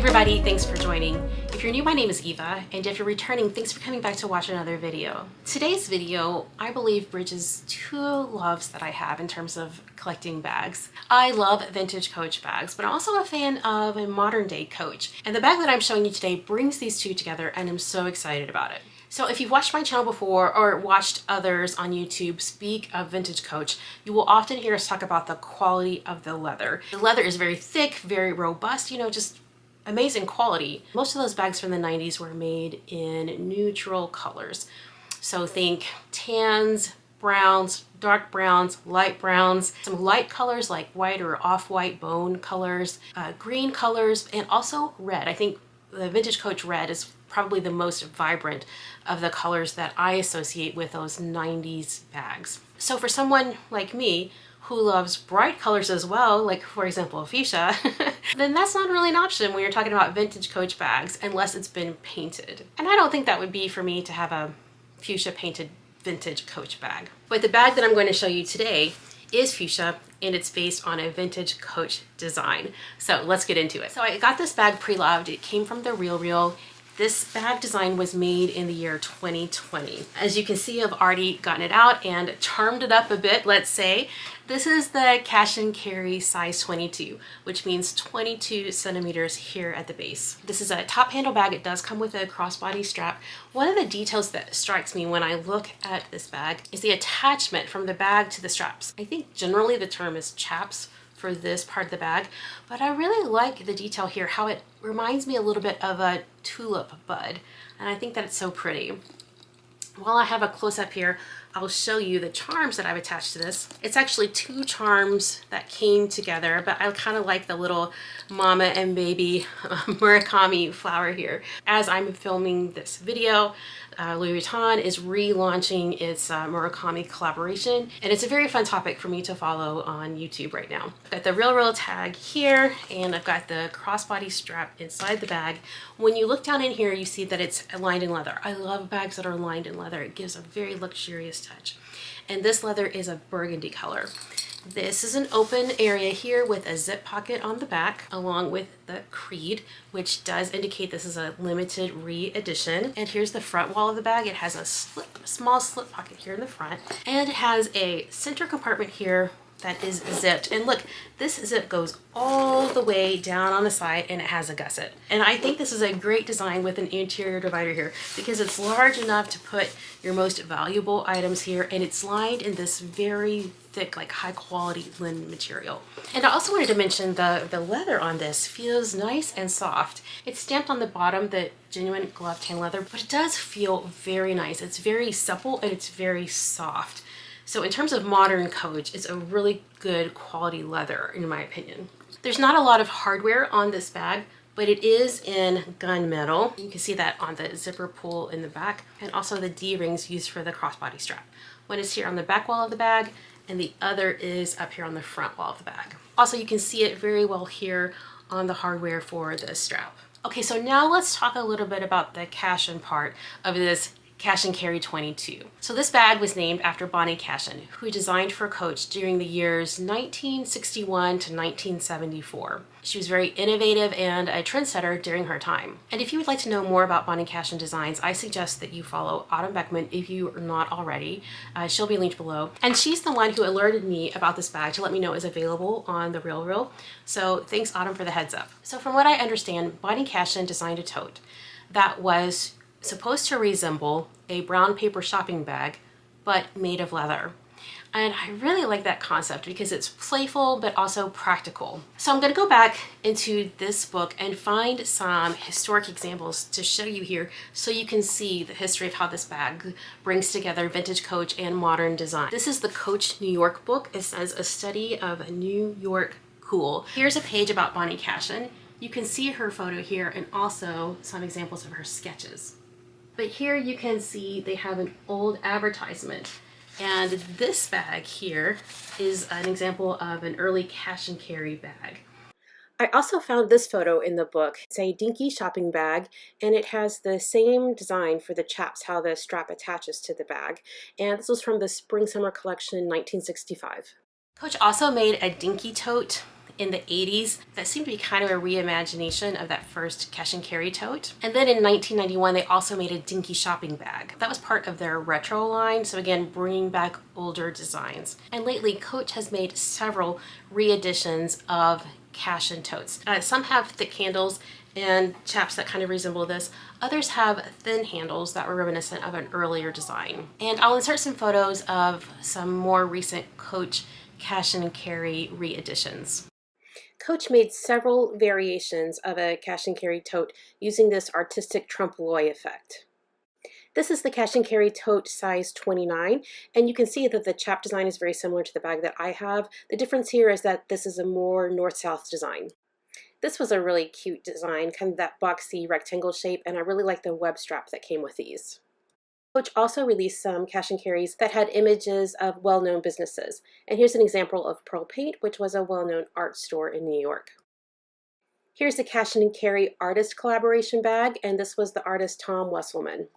everybody, thanks for joining. If you're new, my name is Eva, and if you're returning, thanks for coming back to watch another video. Today's video, I believe, bridges two loves that I have in terms of collecting bags. I love vintage Coach bags, but I'm also a fan of a modern day Coach. And the bag that I'm showing you today brings these two together, and I'm so excited about it. So if you've watched my channel before or watched others on YouTube speak of vintage Coach, you will often hear us talk about the quality of the leather. The leather is very thick, very robust, just amazing quality. Most of those bags from the 90s were made in neutral colors. So think tans, browns, dark browns, light browns, some light colors like white or off-white bone colors, green colors, and also red. I think the vintage Coach red is probably the most vibrant of the colors that I associate with those 90s bags. So for someone like me who loves bright colors as well, like for example fuchsia, then that's not really an option when you're talking about vintage Coach bags unless it's been painted. And I don't think that would be for me to have a fuchsia painted vintage Coach bag. But the bag that I'm going to show you today is fuchsia, and it's based on a vintage Coach design. So let's get into it. So I got this bag pre-loved. It came from the Real. This bag design was made in the year 2020. As you can see, I've already gotten it out and charmed it up a bit, let's say. This is the Cashin Carry size 22, which means 22 centimeters here at the base. This is a top handle bag. It does come with a crossbody strap. One of the details that strikes me when I look at this bag is the attachment from the bag to the straps. I think generally the term is chaps for this part of the bag, but I really like the detail here, how it reminds me a little bit of a tulip bud, and I think that it's so pretty. While I have a close-up here, I'll show you the charms that I've attached to this. It's actually two charms that came together, but I kind of like the little mama and baby Murakami flower here. As I'm filming this video, Louis Vuitton is relaunching its Murakami collaboration, and it's a very fun topic for me to follow on YouTube right now. I've got the Real tag here, and I've got the crossbody strap inside the bag. When you look down in here, you see that it's lined in leather. I love bags that are lined in leather. It gives a very luxurious touch. And this leather is a burgundy color. This is an open area here with a zip pocket on the back, along with the creed, which does indicate this is a limited re-edition. And here's the front wall of the bag. It has a small slip pocket here in the front, and it has a center compartment here that is zipped. And look, this zip goes all the way down on the side, and it has a gusset. And I think this is a great design with an interior divider here because it's large enough to put your most valuable items here, and it's lined in this very thick, like high quality linen material. And I also wanted to mention the leather on this feels nice and soft. It's stamped on the bottom, the genuine glove tan leather, but it does feel very nice. It's very supple and it's very soft. So in terms of modern Coach, it's a really good quality leather in my opinion. There's not a lot of hardware on this bag, but it is in gunmetal. You can see that on the zipper pull in the back, and also the D-rings used for the crossbody strap. One is here on the back wall of the bag, and the other is up here on the front wall of the bag. Also, you can see it very well here on the hardware for the strap. Okay, so now let's talk a little bit about the Cashin part of this Cashin Carry 22. So this bag was named after Bonnie Cashin, who designed for Coach during the years 1961 to 1974. She was very innovative and a trendsetter during her time. And if you would like to know more about Bonnie Cashin designs, I suggest that you follow Autumn Beckman if you are not already. She'll be linked below. And she's the one who alerted me about this bag to let me know it was available on the Real. So thanks, Autumn, for the heads up. So from what I understand, Bonnie Cashin designed a tote that was supposed to resemble a brown paper shopping bag, but made of leather. And I really like that concept because it's playful, but also practical. So I'm gonna go back into this book and find some historic examples to show you here so you can see the history of how this bag brings together vintage Coach and modern design. This is the Coach New York book. It says a study of New York cool. Here's a page about Bonnie Cashin. You can see her photo here and also some examples of her sketches. But here you can see they have an old advertisement. And this bag here is an example of an early Cash and Carry bag. I also found this photo in the book. It's a dinky shopping bag, and it has the same design for the chaps, how the strap attaches to the bag. And this was from the Spring Summer collection 1965. Coach also made a dinky tote in the 80s that seemed to be kind of a reimagination of that first Cashin Carry tote. And then in 1991, they also made a dinky shopping bag. That was part of their retro line, so again, bringing back older designs. And lately, Coach has made several re-editions of Cashin totes. Some have thick handles and chaps that kind of resemble this. Others have thin handles that were reminiscent of an earlier design. And I'll insert some photos of some more recent Coach Cashin Carry re-editions. Coach made several variations of a Cashin Carry tote using this artistic trompe-l'oeil effect. This is the Cashin Carry tote size 29, and you can see that the chap design is very similar to the bag that I have. The difference here is that this is a more north-south design. This was a really cute design, kind of that boxy rectangle shape, and I really like the web strap that came with these. Coach also released some Cashin Carries that had images of well-known businesses. And here's an example of Pearl Paint, which was a well-known art store in New York. Here's the Cashin Carry artist collaboration bag, and this was the artist Tom Wesselman.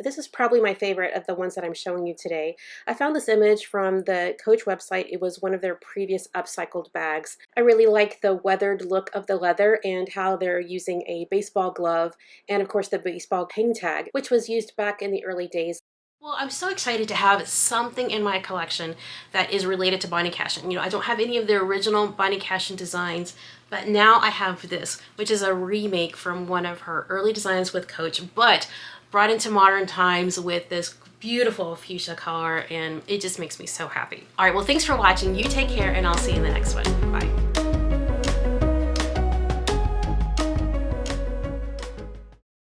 This is probably my favorite of the ones that I'm showing you today. I found this image from the Coach website. It was one of their previous upcycled bags. I really like the weathered look of the leather and how they're using a baseball glove and of course the baseball hang tag, which was used back in the early days. Well, I'm so excited to have something in my collection that is related to Bonnie Cashin. You know, I don't have any of the original Bonnie Cashin designs, but now I have this, which is a remake from one of her early designs with Coach, but brought into modern times with this beautiful fuchsia color, and it just makes me so happy. All right, well, thanks for watching. You take care, and I'll see you in the next one.